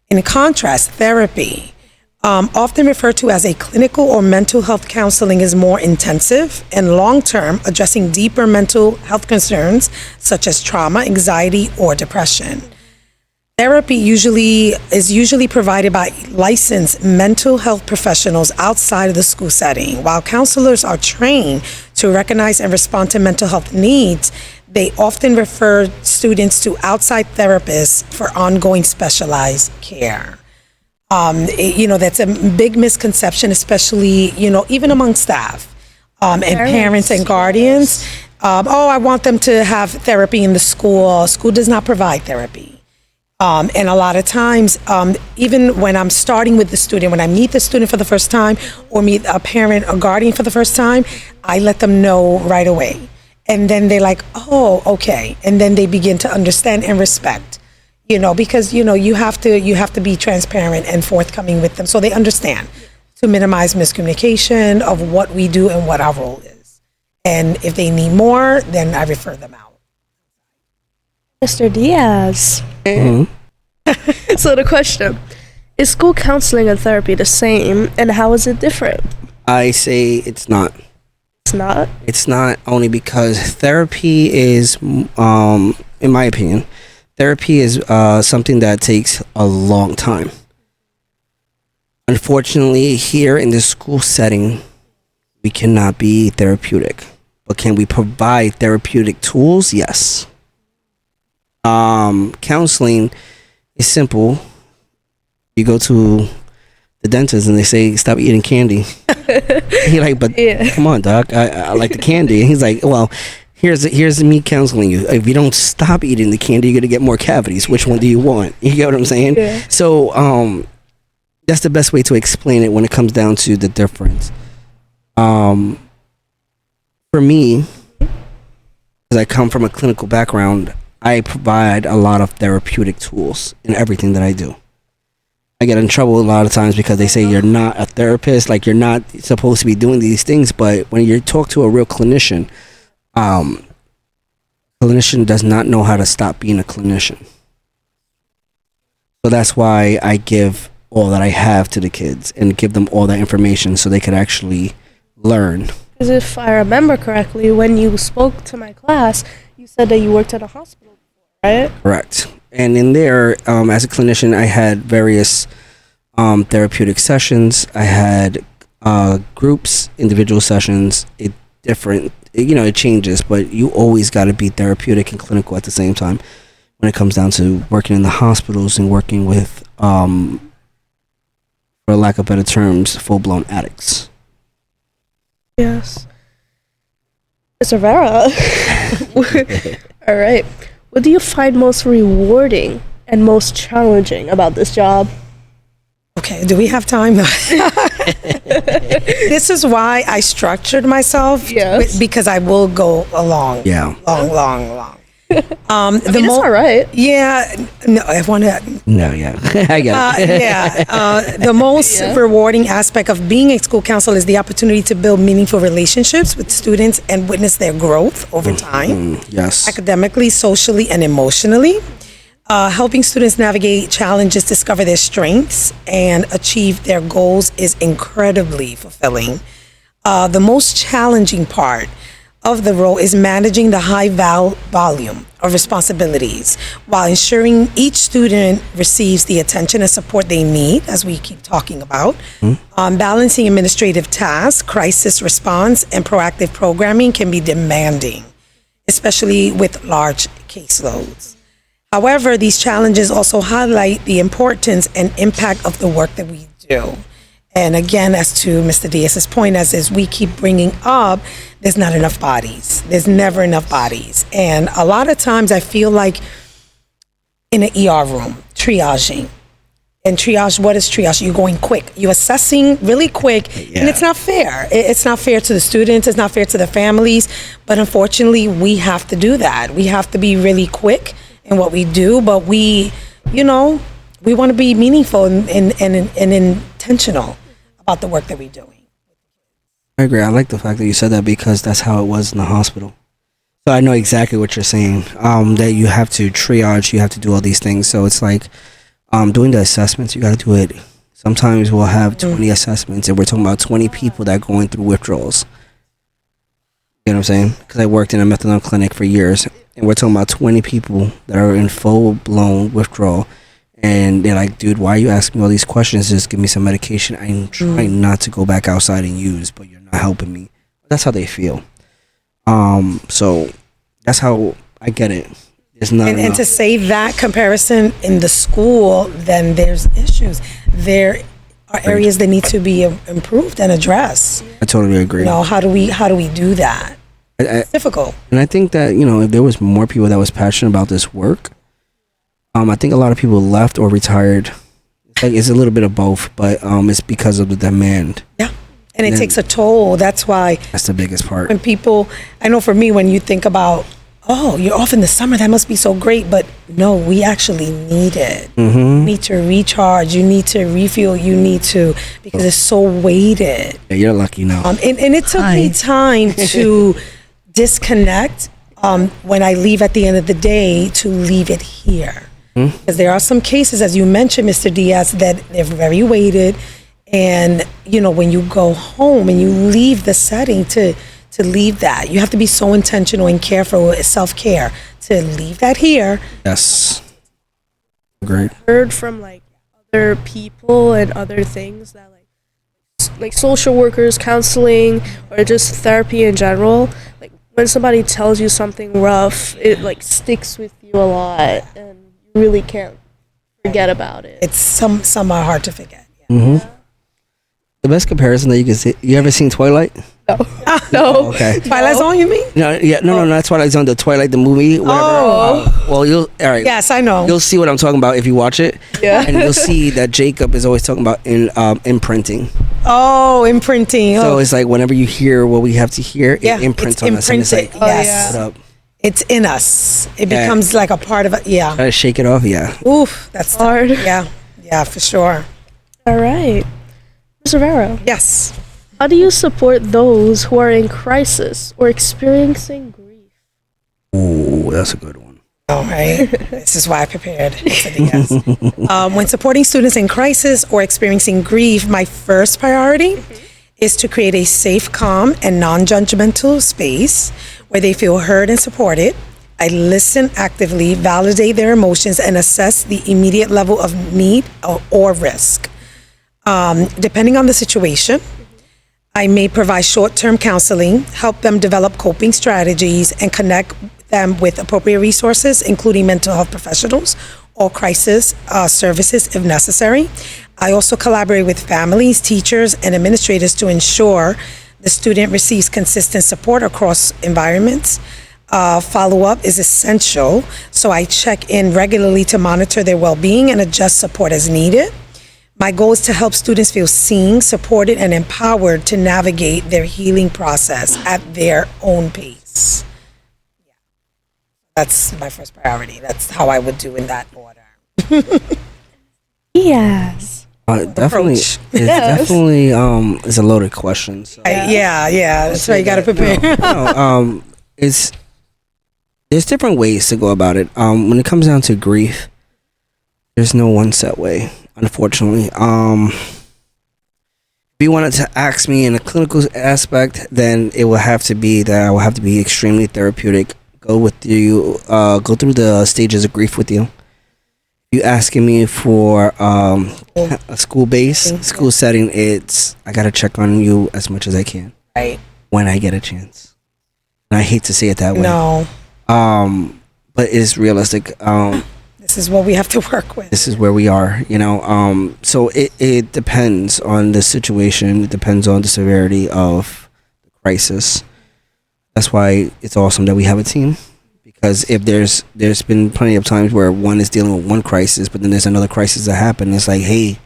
In contrast, therapy, often referred to as a clinical or mental health counseling, is more intensive and long-term, addressing deeper mental health concerns such as trauma, anxiety, or depression. Therapy is usually provided by licensed mental health professionals outside of the school setting. While counselors are trained to recognize and respond to mental health needs, they often refer students to outside therapists for ongoing specialized care. That's a big misconception, especially, even among staff and parents and guardians. I want them to have therapy in the school. School does not provide therapy. And a lot of times, even when I'm starting with the student, when I meet the student for the first time or meet a parent or guardian for the first time, I let them know right away. And then they're like, oh, okay. And then they begin to understand and respect, because, you have to be transparent and forthcoming with them so they understand, to minimize miscommunication of what we do and what our role is. And if they need more, then I refer them out. Mr. Diaz. Mm-hmm. So the question, Is school counseling and therapy the same, and how is it different? I say it's not. It's not. It's not, only because therapy is, in my opinion, therapy is something that takes a long time. Unfortunately, here in the school setting, we cannot be therapeutic. But can we provide therapeutic tools? Yes. Counseling is simple. You go to the dentist and they say, stop eating candy. You're like, but come on, doc, I like the candy. And he's like, well, here's me counseling you. If you don't stop eating the candy, you're gonna get more cavities. Which one do you want? You get what I'm saying? Yeah. So that's the best way to explain it when it comes down to the difference. For me, because I come from a clinical background, I provide a lot of therapeutic tools in everything that I do. I get in trouble a lot of times because they say you're not a therapist, like you're not supposed to be doing these things. But when you talk to a real clinician, clinician does not know how to stop being a clinician. So that's why I give all that I have to the kids and give them all that information so they could actually learn. Because if I remember correctly, when you spoke to my class, you said that you worked at a hospital before, right? Correct. And in there, as a clinician, I had various therapeutic sessions. I had groups, individual sessions. It changes, but you always got to be therapeutic and clinical at the same time when it comes down to working in the hospitals and working with, for lack of better terms, full-blown addicts. Yes. Mr. Vera. All right. What do you find most rewarding and most challenging about this job? Okay, do we have time? This is why I structured myself, Yes. because I will go long. It's all right. Yeah, no, I want to. No, yeah. I get it. The most rewarding aspect of being a school counselor is the opportunity to build meaningful relationships with students and witness their growth over time, Yes. academically, socially, and emotionally. Helping students navigate challenges, discover their strengths, and achieve their goals is incredibly fulfilling. The most challenging part of the role is managing the high volume of responsibilities while ensuring each student receives the attention and support they need, as we keep talking about. Balancing administrative tasks, crisis response, and proactive programming can be demanding, especially with large caseloads. However, these challenges also highlight the importance and impact of the work that we do. And again, as to Mr. Diaz's point, as we keep bringing up, there's not enough bodies. There's never enough bodies. And a lot of times I feel like in an ER room, triaging. And triage, what is triage? You're going quick. You're assessing really quick, and it's not fair. It's not fair to the students. It's not fair to the families. But unfortunately, we have to do that. We have to be really quick in what we do, but we want to be meaningful and intentional about the work that we're doing. I agree. I like the fact that you said that because that's how it was in the hospital. So I know exactly what you're saying. That you have to triage, you have to do all these things. So it's like doing the assessments, you got to do it. Sometimes we'll have 20 assessments and we're talking about 20 people that are going through withdrawals. You know what I'm saying? Because I worked in a methadone clinic for years and we're talking about 20 people that are in full-blown withdrawal. And they're like, dude, why are you asking me all these questions? Just give me some medication. I'm trying not to go back outside and use, but you're not helping me. That's how they feel. So that's how I get it. It's not and to say that comparison in the school, then there's issues. There are areas that need to be improved and addressed. I totally agree. How do we do that? It's difficult. And I think that, if there was more people that was passionate about this work, I think a lot of people left or retired. It's a little bit of both, but it's because of the demand. Yeah. And it takes a toll. That's why. That's the biggest part. When people, I know for me, when you think about, oh, you're off in the summer, that must be so great. But no, we actually need it. You need to recharge. You need to refuel. You need to, because it's so weighted. Yeah, you're lucky now. And it took me time to disconnect when I leave at the end of the day to leave it here. Because there are some cases, as you mentioned, Mr. Diaz, that they're very weighted. And, when you go home and you leave the setting to leave that, you have to be so intentional and careful with self-care to leave that here. Yes. Great. Heard from like other people and other things that like social workers, counseling, or just therapy in general. Like when somebody tells you something rough, it like sticks with you a lot, and you really can't forget about it. It's some are hard to forget. The best comparison that you can see. You ever seen Twilight? No. Oh, okay. Twilight Zone, you mean? No, yeah, no, not Twilight Zone. The Twilight, the movie. Whatever. Well, you'll all right. Yes, I know. You'll see what I'm talking about if you watch it. Yeah. And you'll see that Jacob is always talking about imprinting. Oh, imprinting. So it's like whenever you hear what we have to hear, it imprints on us. And it's like, yes. What up? It's in us. It becomes like a part of it. Yeah. Try to shake it off. Yeah. Oof, that's hard. Yeah, for sure. All right. Ms. Rivera, Yes. how do you support those who are in crisis or experiencing grief? Ooh, that's a good one. All right. This is why I prepared. Yes. When supporting students in crisis or experiencing grief, my first priority is to create a safe, calm, and non-judgmental space where they feel heard and supported. I listen actively, validate their emotions, and assess the immediate level of need or risk. Depending on the situation, I may provide short-term counseling, help them develop coping strategies, and connect them with appropriate resources, including mental health professionals or crisis services if necessary. I also collaborate with families, teachers, and administrators to ensure the student receives consistent support across environments. Follow-up is essential, so I check in regularly to monitor their well-being and adjust support as needed. My goal is to help students feel seen, supported, and empowered to navigate their healing process at their own pace. Yeah. That's my first priority. That's how I would do in that order. Yes. Definitely, Approach. definitely is a loaded question. So. Yeah. That's why you got to prepare. There's different ways to go about it. When it comes down to grief, there's no one set way. Unfortunately, if you wanted to ask me in a clinical aspect, then it will have to be that I will have to be extremely therapeutic. Go through the stages of grief with you. You asking me for a school setting, I gotta check on you as much as I can, Right. when I get a chance. And I hate to say it that way. No. But it's realistic. This is what we have to work with. This is where we are, so it depends on the situation. It depends on the severity of the crisis. That's why it's awesome that we have a team, because if there's been plenty of times where one is dealing with one crisis, but then there's another crisis that happened. It's like, hey,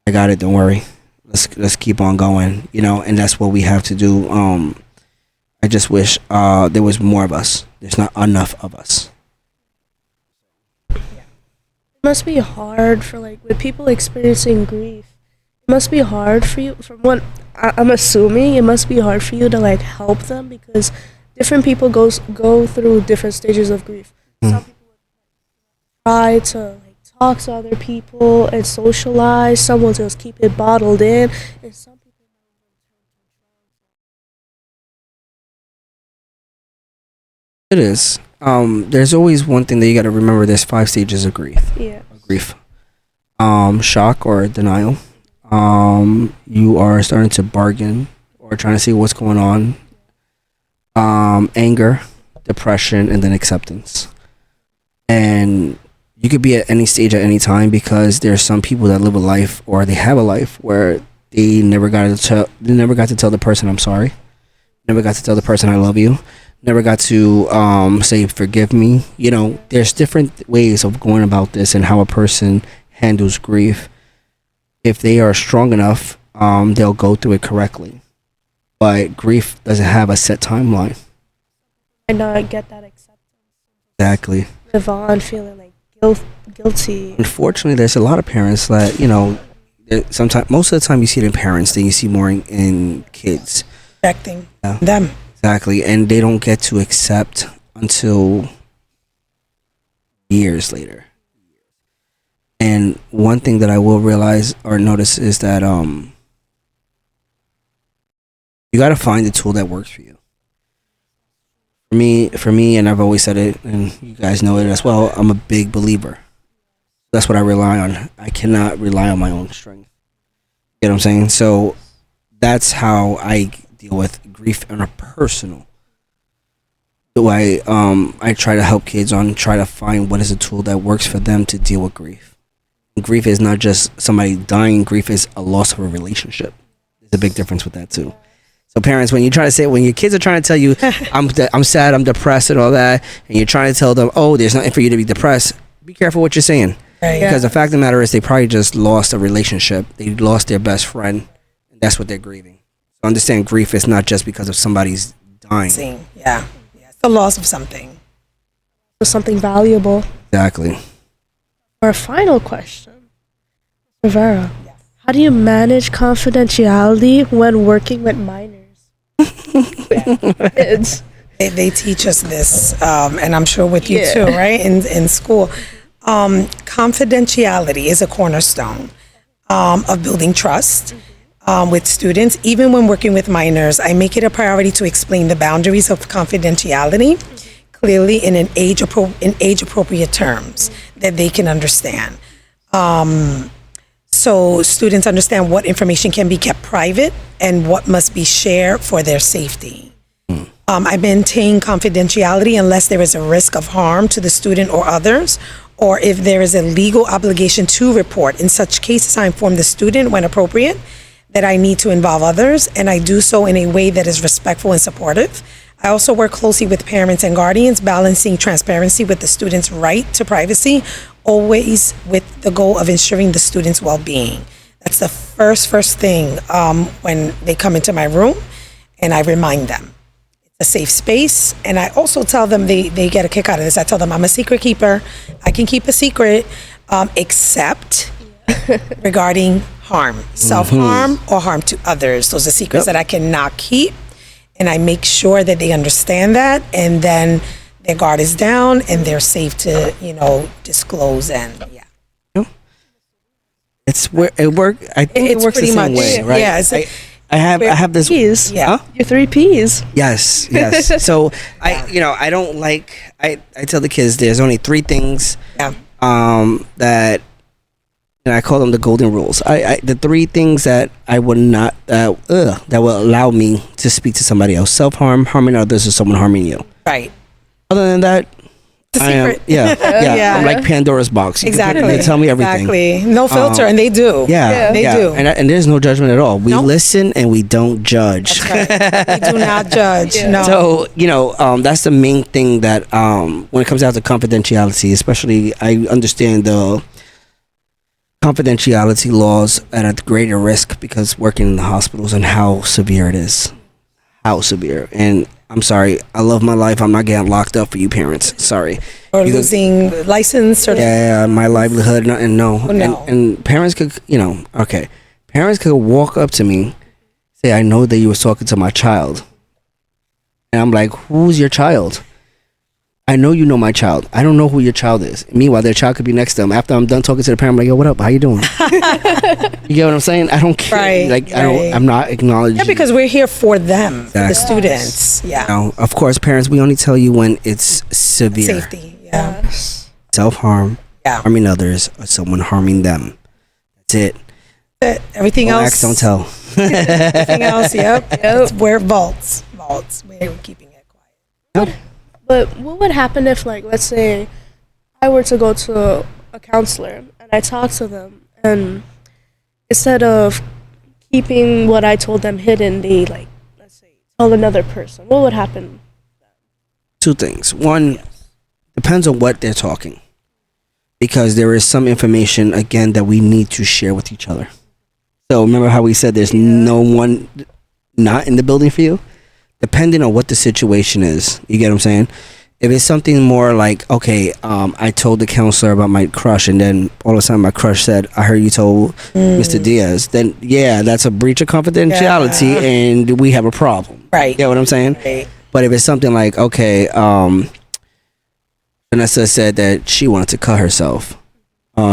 I got it, don't worry, let's keep on going, and that's what we have to do. I just wish there was more of us. There's not enough of us. It must be hard for with people experiencing grief. It must be hard for you. From what I'm assuming, it must be hard for you to help them, because different people go through different stages of grief. Some people try to talk to other people and socialize. Some will just keep it bottled in, and some people. It is. There's always one thing that you got to remember. There's 5 stages of grief. Yeah. Grief. Shock or denial. You are starting to bargain or trying to see what's going on. Anger, depression, and then acceptance. And you could be at any stage at any time, because there's some people that live a life, or they have a life, where they never got to tell the person I'm sorry. Never got to tell the person I love you. Never got to say forgive me. There's different ways of going about this and how a person handles grief. If they are strong enough, they'll go through it correctly. But grief doesn't have a set timeline. I not get that acceptance. Exactly. Live on feeling guilty. Unfortunately, there's a lot of parents that, sometimes, most of the time you see it in parents, then you see more in kids. Affecting them. Exactly, and they don't get to accept until years later. And one thing that I will realize or notice is that you got to find the tool that works for you. For me, and I've always said it, and you guys know it as well. I'm a big believer. That's what I rely on. I cannot rely on my own strength. You know what I'm saying? So that's how I deal with grief on a personal. So I try to help kids on try to find what is a tool that works for them to deal with grief. Grief is not just somebody dying. Grief is a loss of a relationship. There's a big difference with that too. So parents, when your kids are trying to tell you, I'm sad, I'm depressed, and all that, and you're trying to tell them, oh, there's nothing for you to be depressed. Be careful what you're saying, Right. because the fact of the matter is, they probably just lost a relationship. They lost their best friend, and that's what they're grieving. So understand, grief is not just because of somebody's dying. Yeah. It's the loss of something. For something valuable. Exactly. Our final question, Rivera. How do you manage confidentiality when working with minors? Kids. They teach us this, and I'm sure with you Yeah. too, right? In school. Confidentiality is a cornerstone of building trust with students. Even when working with minors, I make it a priority to explain the boundaries of confidentiality clearly in age appropriate terms that they can understand. So students understand what information can be kept private and what must be shared for their safety. I maintain confidentiality unless there is a risk of harm to the student or others, or if there is a legal obligation to report. In such cases, I inform the student when appropriate that I need to involve others, and I do so in a way that is respectful and supportive. I also work closely with parents and guardians, balancing transparency with the student's right to privacy, always with the goal of ensuring the student's well-being. That's the first thing when they come into my room, and I remind them. It's a safe space, and I also tell them they get a kick out of this. I tell them I'm a secret keeper. I can keep a secret, except regarding harm, self-harm or harm to others. Those are secrets that I cannot keep. And I make sure that they understand that, and then their guard is down and they're safe to, disclose. And It's where it work. I think It's it works the pretty same much- way, right? yeah, I have this. P's. Yeah. Huh? Your 3 P's. Yes. So I don't like. I tell the kids there's only 3 things. Yeah. That. And I call them the golden rules. The 3 things that I would not that will allow me to speak to somebody else: self-harm, harming others, or someone harming you. Right. Other than that, The I am secret. yeah. I'm like Pandora's box. You can Exactly. tell me everything. Exactly. No filter, and they do. They do. And there's no judgment at all. We Nope. listen and we don't judge. That's right. We do not judge. No. So that's the main thing that when it comes down to confidentiality, especially, I understand the confidentiality laws at a greater risk because working in the hospitals and how severe it is. How severe. And I'm sorry, I love my life. I'm not getting locked up for you parents. Sorry. Or losing license or My livelihood. No. no. And parents could, parents could walk up to me, say, I know that you was talking to my child. And I'm like, who's your child? I know you know my child. I don't know who your child is. Meanwhile, their child could be next to them. After I'm done talking to the parent, I'm like, yo, what up? How you doing? You get what I'm saying? I don't care. Right, I'm not acknowledging. Yeah, because we're here for them, for the Exactly. students. Yeah. Of course, parents, we only tell you when it's severe. Safety. Yeah. Self-harm, Yeah. harming others, or someone harming them. That's it. Everything Don't else. ask, don't tell. Everything else. Yep. We're vaults. We're keeping it quiet. But what would happen if, let's say, I were to go to a counselor and I talk to them, and instead of keeping what I told them hidden, they, let's say, tell another person? What would happen? 2 things. One, depends on what they're talking. Because there is some information, again, that we need to share with each other. So remember how we said there's no one not in the building for you? Depending on what the situation is, you get what I'm saying? If it's something more like, okay, I told the counselor about my crush, and then all of a sudden my crush said, I heard you told Mr. Diaz, then that's a breach of confidentiality, and we have a problem. Right. You get what I'm saying? Right. But if it's something like, okay, Vanessa said that she wanted to cut herself.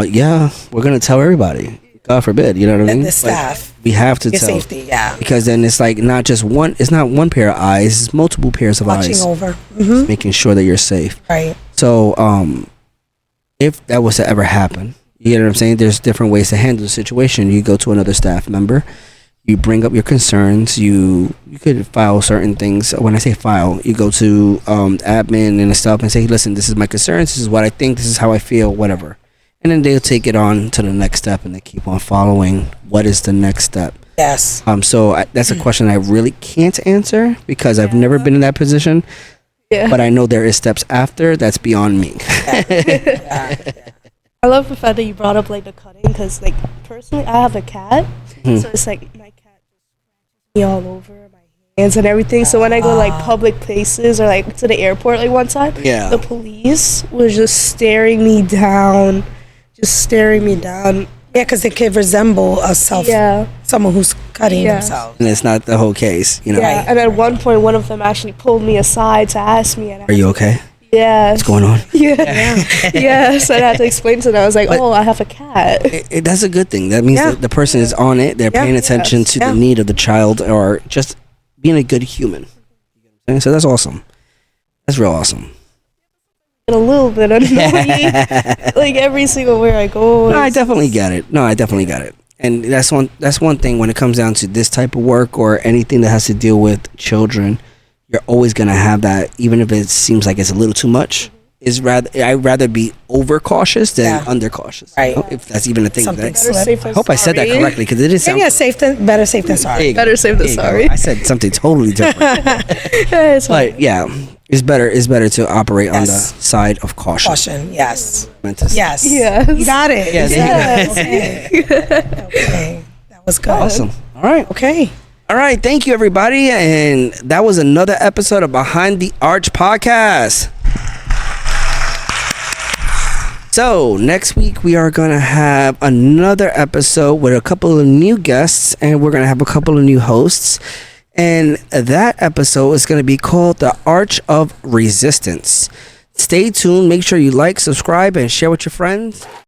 Yeah, we're gonna tell everybody. God forbid, you know what I mean? The staff. We have to Your tell. safety, yeah. Because then it's like not just one. It's not one pair of eyes. It's multiple pairs of Watching eyes, over. Hmm. making sure that you're safe. Right. So, if that was to ever happen, you know what I'm saying? There's different ways to handle the situation. You go to another staff member, you bring up your concerns. You could file certain things. When I say file, you go to admin and stuff and say, listen, this is my concerns. This is what I think. This is how I feel. Whatever. And then they'll take it on to the next step, and they keep on following. What is the next step? Yes. So that's a question I really can't answer because I've never been in that position. Yeah. But I know there is steps after. That's beyond me. I love the fact that you brought up like the cutting because like personally I have a cat, so it's like my cat just scratches me all over my hands and everything. So when I go like public places or like to the airport like one time, Yeah. the police was just staring me down. Yeah, because it could resemble someone who's cutting Yeah. themselves. And it's not the whole case, you know. Yeah, and at one point, one of them actually pulled me aside to ask me. And Are you okay? Yes. What's going on? Yeah. Yes, and I had to explain to them. I was like, But- "Oh, I have a cat." That's a good thing. That means Yeah. that the person is on it. They're paying attention to the need of the child or just being a good human. And so that's awesome. That's real awesome. A little bit annoying, like every single where I go. No, I definitely get it. And that's one thing when it comes down to this type of work or anything that has to deal with children. You're always gonna have that, even if it seems like it's a little too much. I'd rather be over cautious than under cautious. Right. You know, if that's even a thing. Something Better safe I than hope I said that sorry. correctly because it is sound. Yeah, better safe than sorry. There you go. Better safe than There you go. sorry. I said something totally different. Yeah, it's fine. But yeah, it's better to operate on the Yes. side of caution. Caution, yes. Mental. Yes. Yes. You got it. Yes. Okay. Okay. That was good. Awesome. All right. Okay. All right. Thank you, everybody. And that was another episode of Behind the Arch podcast. So next week we are going to have another episode with a couple of new guests, and we're going to have a couple of new hosts. And that episode is going to be called The Arch of Resistance. Stay tuned. Make sure you like, subscribe, and share with your friends.